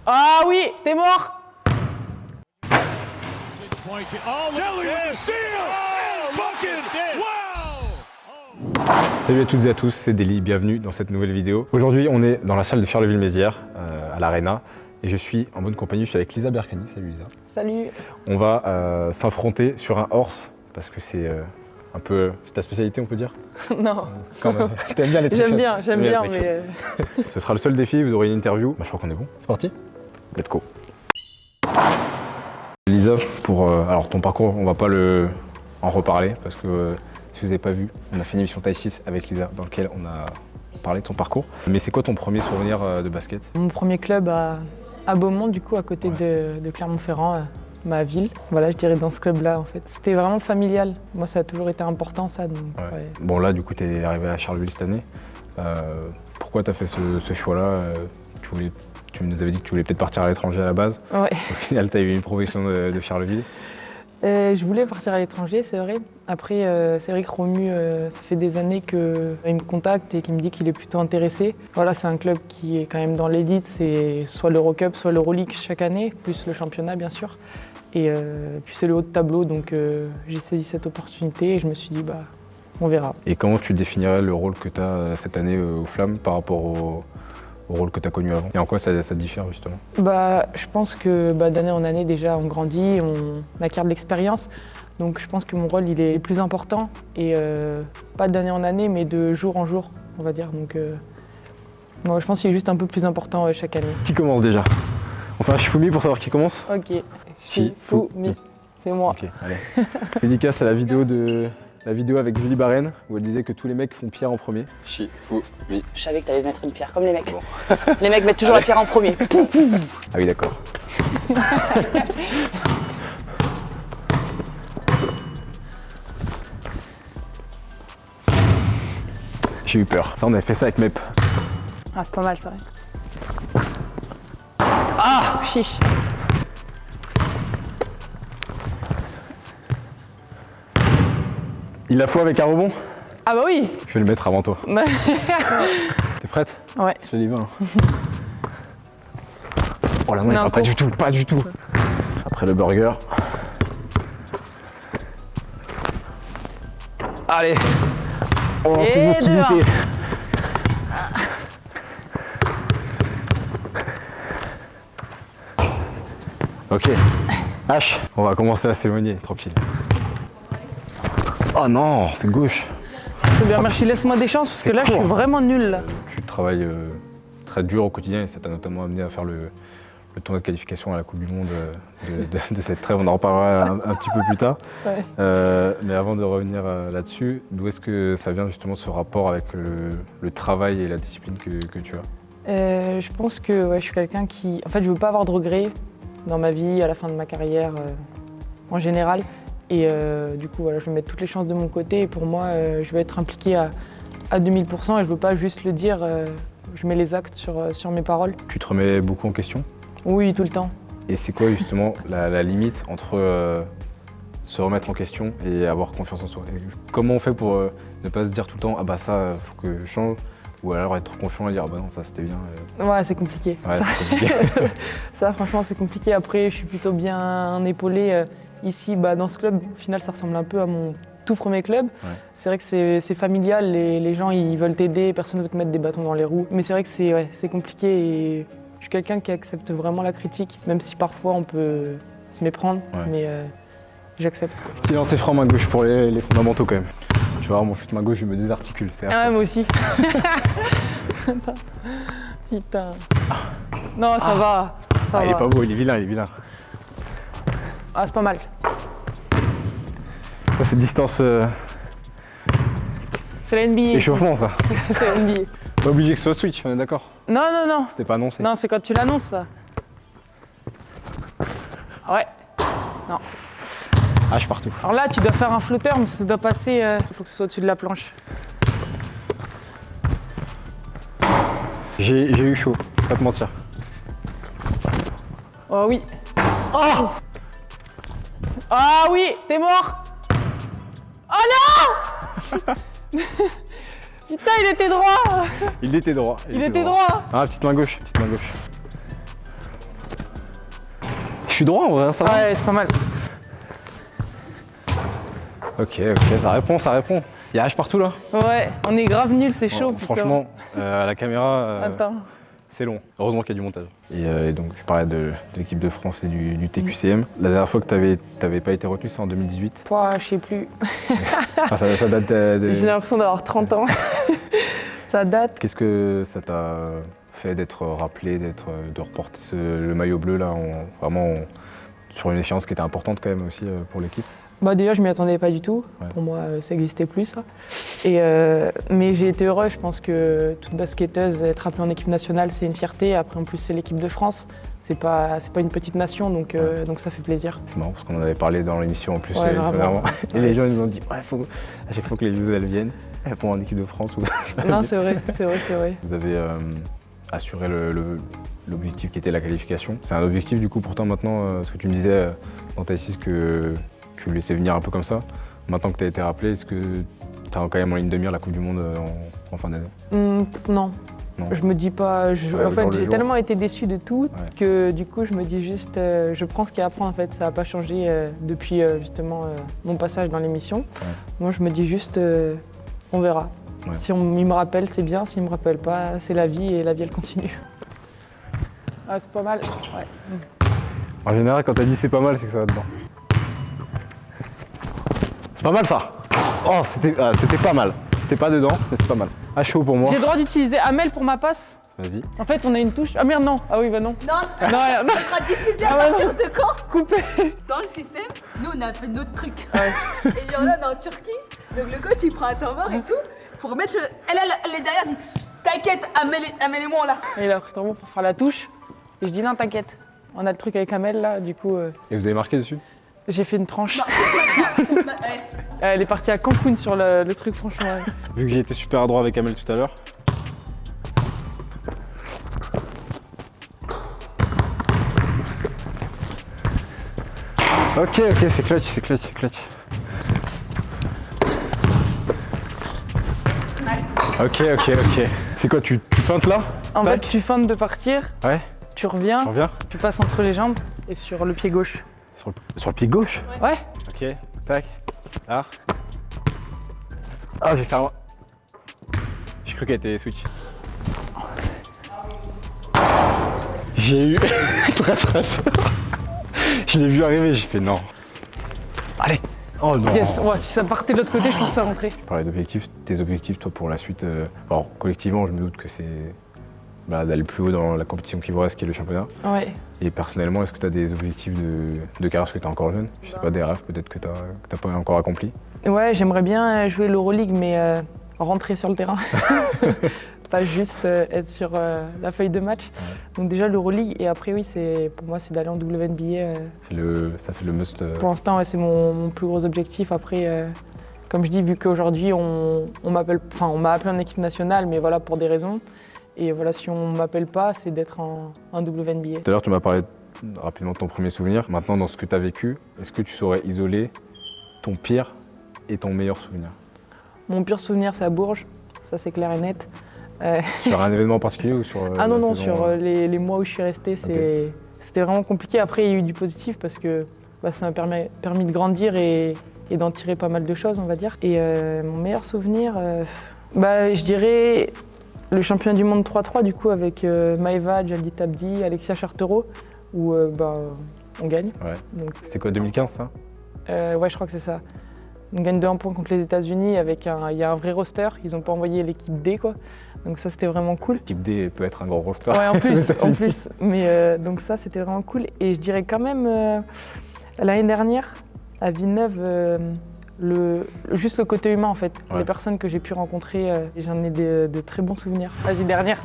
Ah oui, t'es mort. Salut à toutes et à tous, c'est Deli, bienvenue dans cette nouvelle vidéo. Aujourd'hui, on est dans la salle de Charleville-Mézières, à l'Arena, et je suis en bonne compagnie, je suis avec Lisa Berkani. Salut Lisa. Salut. On va s'affronter sur un horse, parce que c'est un peu... C'est ta spécialité, on peut dire? Non. Quand même. T'aimes bien les trickshots? J'aime bien, mais... Ce sera le seul défi, vous aurez une interview. Je crois qu'on est bon. C'est parti? Let's go. Lisa, pour alors ton parcours, on va pas en reparler, parce que si vous n'avez pas vu, on a fait une émission Taille 6 avec Lisa, dans laquelle on a parlé de ton parcours. Mais c'est quoi ton premier souvenir de basket? Mon premier club à Beaumont, du coup, à côté de Clermont-Ferrand, ma ville. Voilà, je dirais dans ce club-là, en fait. C'était vraiment familial. Moi, ça a toujours été important, ça. Donc, ouais. Bon, là, du coup, tu es arrivé à Charleville cette année. Pourquoi tu as fait ce choix-là? Tu nous avais dit que tu voulais peut-être partir à l'étranger à la base. Ouais. Au final, tu as eu une proposition de Charleville. Je voulais partir à l'étranger, c'est vrai. Après, c'est vrai que Romu, ça fait des années qu'il me contacte et qu'il me dit qu'il est plutôt intéressé. Voilà, c'est un club qui est quand même dans l'élite. C'est soit l'Eurocup, soit l'Euroleague chaque année, plus le championnat, bien sûr. Et puis c'est le haut de tableau, donc j'ai saisi cette opportunité et je me suis dit, bah, on verra. Et comment tu définirais le rôle que tu as cette année aux Flammes par rapport au rôle que tu as connu avant? Et en quoi ça diffère justement? Bah, je pense que d'année en année déjà on grandit, on acquiert de l'expérience. Donc je pense que mon rôle il est plus important et pas d'année en année mais de jour en jour on va dire. Donc moi, je pense qu'il est juste un peu plus important chaque année. Qui commence déjà? On fait un Shifumi pour savoir qui commence? Ok, Shifumi, c'est moi. Ok, allez. Dédicace à la vidéo avec Julie Barren où elle disait que tous les mecs font pierre en premier. Shifumi. Je savais que t'allais mettre une pierre, comme les mecs. Bon. Les mecs mettent toujours la pierre en premier. Ah oui, d'accord. J'ai eu peur. Ça, on avait fait ça avec Mep. Ah, c'est pas mal, ça. Ah, chiche. Il la faut avec un rebond? Ah bah oui. Je vais le mettre avant toi. T'es prête? Ouais. Je l'y vais. Oh la main, pas du tout, pas du tout. Après le burger. Allez. Oh, c'est une hostilité. Ok. H, on va commencer à s'éloigner, tranquille. Oh non, c'est gauche. C'est bien, merci, laisse-moi des chances parce que là je suis vraiment nulle là. Tu travailles très dur au quotidien et ça t'a notamment amené à faire le tournoi de qualification à la Coupe du Monde de cette trêve. On en reparlera un petit peu plus tard. Ouais. Mais avant de revenir là-dessus, d'où est-ce que ça vient justement ce rapport avec le travail et la discipline que tu as? Je pense que ouais, je suis quelqu'un qui... En fait, je veux pas avoir de regrets dans ma vie, à la fin de ma carrière, en général. Et du coup, voilà, je vais mettre toutes les chances de mon côté. Et pour moi, je vais être impliquée à 2000% et je veux pas juste le dire. Je mets les actes sur mes paroles. Tu te remets beaucoup en question? Oui, tout le temps. Et c'est quoi justement la limite entre se remettre en question et avoir confiance en soi? Et comment on fait pour ne pas se dire tout le temps « Ah bah ça, faut que je change » ou alors être confiant et dire « Ah bah non, ça c'était bien ». Ouais, c'est compliqué. Ouais, c'est compliqué. Ça, franchement, c'est compliqué. Après, je suis plutôt bien épaulée. Ici, dans ce club, au final, ça ressemble un peu à mon tout premier club. Ouais. C'est vrai que c'est familial, les gens ils veulent t'aider, personne ne veut te mettre des bâtons dans les roues. Mais c'est vrai que c'est compliqué et je suis quelqu'un qui accepte vraiment la critique, même si parfois on peut se méprendre, mais j'accepte. Petit lancer franc main gauche pour les fondamentaux quand même. Tu vois, mon chute main gauche, je me désarticule. Ah ouais, moi aussi. Putain. Non, ça va. Ça va. Il est pas beau, il est vilain, Ah, c'est pas mal. Ça, c'est distance. C'est la NBA. Échauffement, ça. C'est la NBA. Pas obligé que ce soit switch, on est d'accord? Non. C'était pas annoncé. Non, c'est quand tu l'annonces, ça. Ouais. Non. Ah, je suis partout. Alors là, tu dois faire un flotteur, mais ça doit passer. Il faut que ce soit au-dessus de la planche. J'ai eu chaud, pas te mentir. Oh oui. Oh! Ah oui, t'es mort! Oh non! Putain, il était droit! Il était droit. Il était droit! Ah, petite main gauche, suis droit en vrai, ça va. Ouais, c'est pas mal. Ok, ça répond. Il y a H partout là. Ouais, on est grave nul, c'est chaud. Bon, franchement, à la caméra, Attends. c'est long. Heureusement qu'il y a du montage. Et donc, je parlais de l'équipe de France et du TQCM. La dernière fois que t'avais pas été retenu, c'est en 2018. Je sais plus. Enfin, ça date de... J'ai l'impression d'avoir 30 ans. Ça date. Qu'est-ce que ça t'a fait d'être rappelé, de reporter le maillot bleu là, sur une échéance qui était importante quand même aussi pour l'équipe? Bah déjà, je m'y attendais pas du tout. Ouais. Pour moi, ça n'existait plus, ça. Mais j'ai été heureux. Je pense que toute basketteuse, être appelée en équipe nationale, c'est une fierté. Après, en plus, c'est l'équipe de France. C'est pas une petite nation, donc ça fait plaisir. C'est marrant parce qu'on en avait parlé dans l'émission en plus Ouais, une semaine vraiment. avant. Et les gens ils nous ont dit faut à chaque fois que les news elles viennent, elles vont en équipe de France. Non, c'est vrai. Vous avez assuré l'objectif qui était la qualification. C'est un objectif du coup pour toi maintenant, ce que tu me disais dans ta 6 que tu laissais venir un peu comme ça. Maintenant que tu as été rappelé, est-ce que tu as quand même en ligne de mire la Coupe du Monde en fin d'année? Non. Je me dis pas. En fait, j'ai tellement été déçue de tout que du coup, je me dis juste. Je prends ce qu'il y a à apprendre. En fait, ça n'a pas changé depuis justement mon passage dans l'émission. Ouais. Moi, je me dis juste, on verra. Ouais. Si il me rappelle, c'est bien. S'il me rappelle pas, c'est la vie et la vie, elle continue. Ah, c'est pas mal. Ouais. En général, quand t'as dit c'est pas mal, c'est que ça va dedans. C'est pas mal ça. Oh, c'était pas mal. C'était pas dedans, mais c'est pas mal. À chaud pour moi. J'ai le droit d'utiliser Amel pour ma passe? Vas-y. En fait, on a une touche. Ah merde, non. Ah oui, bah non. Non, ça sera diffusé à partir de quand? Coupé. Dans le système, nous on a fait notre truc. Ouais. Et il y en a en Turquie. Donc le coach il prend un temps mort et tout. Pour remettre le. Elle est derrière, dit t'inquiète, Amel et moi là. Et il a pris le temps mort pour faire la touche. Et je dis non, t'inquiète. On a le truc avec Amel là, du coup. Et vous avez marqué dessus? J'ai fait une tranche. Non, ouais. Elle est partie à Cancun sur le truc, franchement. Ouais. Vu que j'ai été super adroit avec Amel tout à l'heure. Ok, c'est clutch. Ok. C'est quoi, tu feintes là? En fait, tu feintes de partir. Ouais. Tu reviens. Tu passes entre les jambes et sur le pied gauche. Sur le pied gauche? Ouais. Ok, tac. Là. Ah, j'ai fait un... J'ai cru qu'elle était switch. J'ai eu très peur. Je l'ai vu arriver, j'ai fait non. Allez. Oh non. Yes. Ouais, si ça partait de l'autre côté, je pense que ça rentrait. Tu parlais d'objectifs, tes objectifs toi pour la suite. Alors collectivement, je me doute que c'est d'aller plus haut dans la compétition qui vous reste, qui est le championnat. Ouais. Et personnellement, est-ce que tu as des objectifs de carrière parce que tu es encore jeune? Je sais pas, des rêves peut-être que tu n'as pas encore accompli? Ouais, j'aimerais bien jouer l'Euroleague, mais rentrer sur le terrain. Pas juste être sur la feuille de match. Ouais. Donc déjà l'Euroleague, et après oui, pour moi c'est d'aller en WNBA. C'est le must. Pour l'instant, ouais, c'est mon plus gros objectif. Après, comme je dis, vu qu'aujourd'hui on m'a appelé en équipe nationale, mais voilà, pour des raisons. Et voilà, si on ne m'appelle pas, c'est d'être en WNBA. Tout à l'heure, tu m'as parlé rapidement de ton premier souvenir. Maintenant, dans ce que tu as vécu, est-ce que tu saurais isoler ton pire et ton meilleur souvenir? Mon pire souvenir, c'est à Bourges, ça c'est clair et net. Sur un événement particulier ou sur Ah non, sur les mois où je suis restée, c'était vraiment compliqué. Après, il y a eu du positif parce que ça m'a permis de grandir et d'en tirer pas mal de choses, on va dire. Et mon meilleur souvenir, je dirais le championnat du monde 3-3 du coup avec Maëva, Jaldi Tabdi, Alexia Chartereau, où on gagne. Ouais. C'était quoi, 2015 ça? Ouais, je crois que c'est ça. On gagne 2-1 point contre les États-Unis avec il y a un vrai roster. Ils n'ont pas envoyé l'équipe D quoi. Donc ça c'était vraiment cool. L'équipe D peut être un gros roster. Ouais, en plus. Mais donc ça c'était vraiment cool. Et je dirais quand même l'année dernière à Villeneuve, juste le côté humain en fait. Ouais. Les personnes que j'ai pu rencontrer, j'en ai de très bons souvenirs. Vas-y, dernière.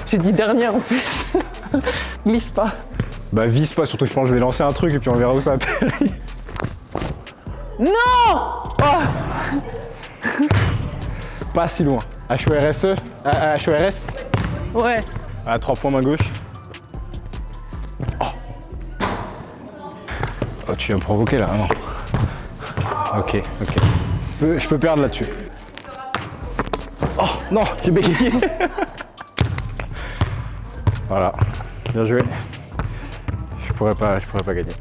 J'ai dit dernière en plus. Glisse pas. Bah vise pas, surtout je pense que je vais lancer un truc et puis on verra où ça atterrit. Non oh. Pas si loin. HORSE HORS. Ouais. À 3 points main gauche. Oh, tu viens me provoquer là, non? Ok. Je peux perdre là-dessus. Oh non, j'ai bégayé. Voilà, bien joué. Je pourrais pas gagner.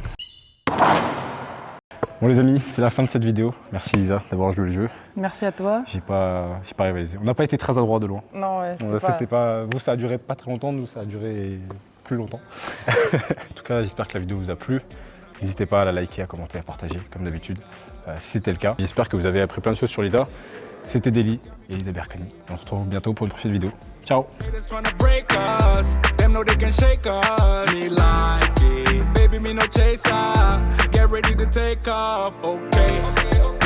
Bon les amis, c'est la fin de cette vidéo. Merci Lisa d'avoir joué le jeu. Merci à toi. J'ai pas rivalisé. On n'a pas été très adroit de loin. Non, ouais. C'était pas... Vous, ça a duré pas très longtemps, nous, ça a duré plus longtemps. En tout cas, j'espère que la vidéo vous a plu. N'hésitez pas à la liker, à commenter, à partager, comme d'habitude, si c'était le cas. J'espère que vous avez appris plein de choses sur Lisa. C'était Deli et Lisa Berkane. On se retrouve bientôt pour une prochaine vidéo. Ciao. Baby, me no chaser. Get ready to take off. Okay.